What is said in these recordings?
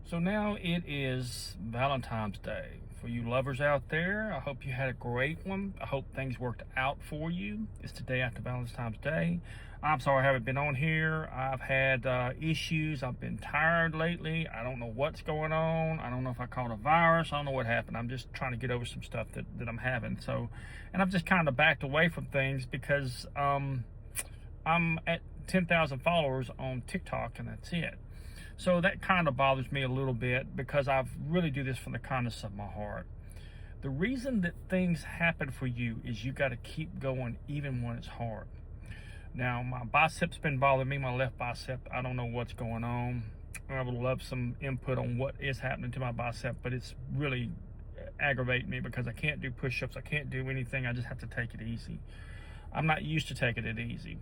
So now it is Valentine's Day. For you lovers out there, I hope you had a great one. I hope things worked out for you. It's the day after Valentine's Day. I'm sorry I haven't been on here. I've had issues. I've been tired lately. I don't know what's going on. I don't know if I caught a virus. I don't know what happened. I'm just trying to get over some stuff that I'm having. And I've just kind of backed away from things because I'm at 10,000 followers on TikTok, and that's it. So that kind of bothers me a little bit because I really do this from the kindness of my heart. The reason that things happen for you is you got to keep going even when it's hard. Now, my bicep's been bothering me, my left bicep. I don't know what's going on. I would love some input on what is happening to my bicep, but it's really aggravating me because I can't do push-ups. I can't do anything. I just have to take it easy. I'm not used to taking it easy.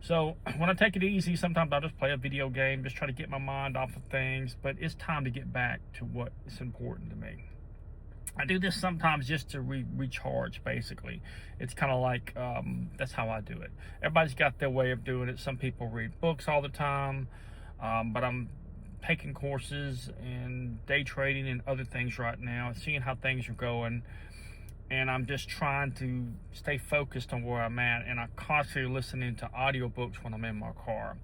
So when I take it easy, sometimes I'll just play a video game, just try to get my mind off of things, but it's time to get back to what is important to me. I do this sometimes just to recharge, basically. It's kind of like, that's how I do it. Everybody's got their way of doing it. Some people read books all the time, but I'm taking courses and day trading and other things right now, seeing how things are going. And I'm just trying to stay focused on where I'm at. And I'm constantly listening to audiobooks when I'm in my car.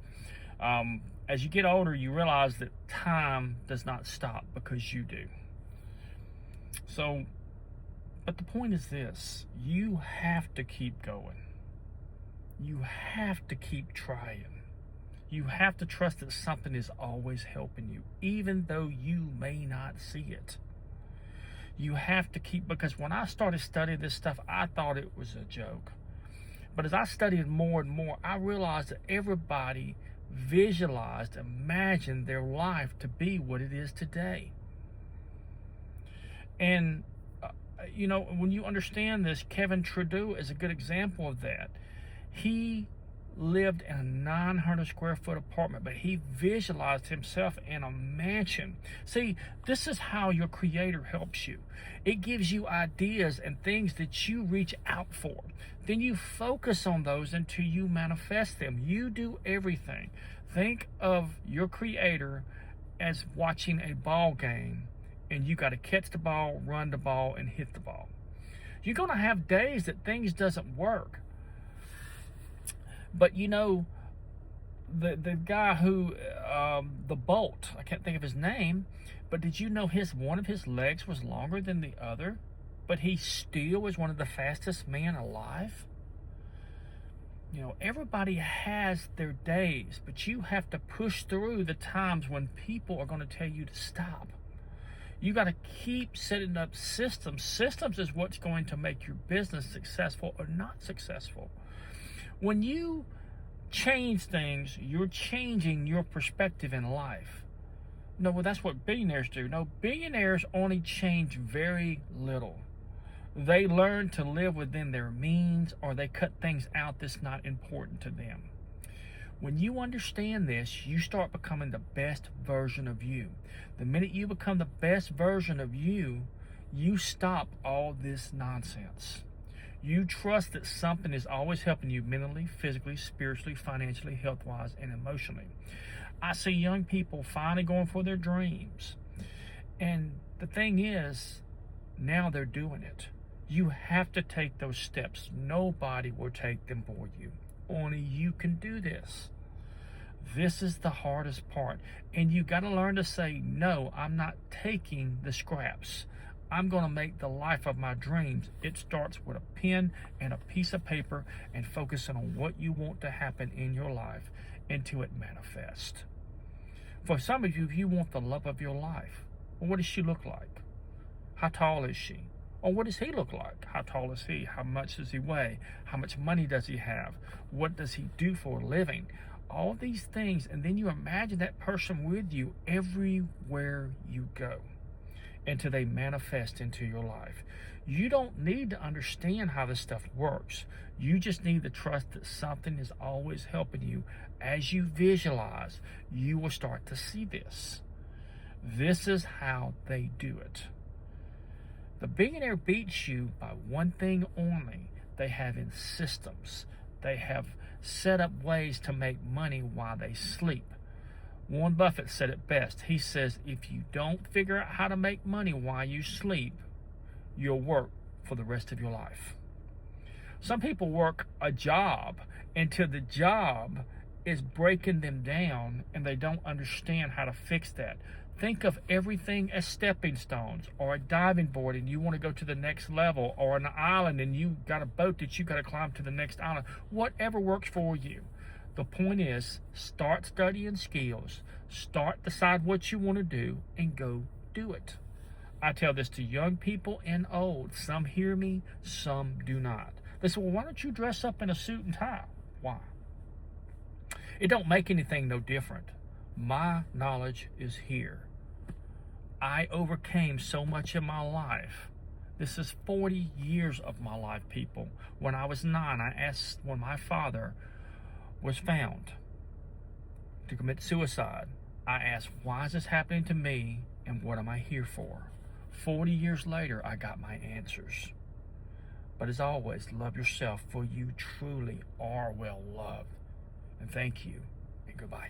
As you get older, you realize that time does not stop because you do. So, but the point is this: you have to keep going. You have to keep trying. You have to trust that something is always helping you, even though you may not see it. You have to keep, because when I started studying this stuff, I thought it was a joke. But as I studied more and more, I realized that everybody visualized, imagined their life to be what it is today. And, when you understand this, Kevin Trudeau is a good example of that. He lived in a 900 square foot apartment, but he visualized himself in a mansion. See, this is how your creator helps you. It gives you ideas and things that you reach out for. Then you focus on those until you manifest them. You do everything. Think of your creator as watching a ball game, and you got to catch the ball, run the ball, and hit the ball. You're going to have days that things doesn't work. But the guy who, the Bolt, I can't think of his name, but did you know one of his legs was longer than the other? But he still was one of the fastest men alive. Everybody has their days, but you have to push through the times when people are going to tell you to stop. You got to keep setting up systems. Systems is what's going to make your business successful or not successful. When you change things, you're changing your perspective in life. No, well, that's what billionaires do. No, billionaires only change very little. They learn to live within their means, or they cut things out that's not important to them. When you understand this, you start becoming the best version of you. The minute you become the best version of you, you stop all this nonsense. You trust that something is always helping you mentally, physically, spiritually, financially, health-wise, and emotionally. I see young people finally going for their dreams. And the thing is, now they're doing it. You have to take those steps. Nobody will take them for you. Only you can do this. This is the hardest part. And you got to learn to say, no, I'm not taking the scraps. I'm going to make the life of my dreams. It starts with a pen and a piece of paper and focusing on what you want to happen in your life until it manifests. For some of you, if you want the love of your life, well, what does she look like? How tall is she? Or what does he look like? How tall is he? How much does he weigh? How much money does he have? What does he do for a living? All these things, and then you imagine that person with you everywhere you go, until they manifest into your life. You don't need to understand how this stuff works. You just need to trust that something is always helping you. As you visualize, you will start to see this. This is how they do it. The billionaire beats you by one thing only. They have in systems. They have set up ways to make money while they sleep. Warren Buffett said it best. He says, if you don't figure out how to make money while you sleep, you'll work for the rest of your life. Some people work a job until the job is breaking them down and they don't understand how to fix that. Think of everything as stepping stones, or a diving board and you want to go to the next level, or an island and you got a boat that you got to climb to the next island. Whatever works for you. The point is, start studying skills, start decide what you want to do, and go do it. I tell this to young people and old. Some hear me, some do not. They say, well, why don't you dress up in a suit and tie? Why? It don't make anything no different. My knowledge is here. I overcame so much in my life. This is 40 years of my life, people. When I was 9, I asked, when my father was found to commit suicide, I asked, why is this happening to me and what am I here for? 40 years later, I got my answers. But as always, love yourself, for you truly are well loved. And thank you, and goodbye.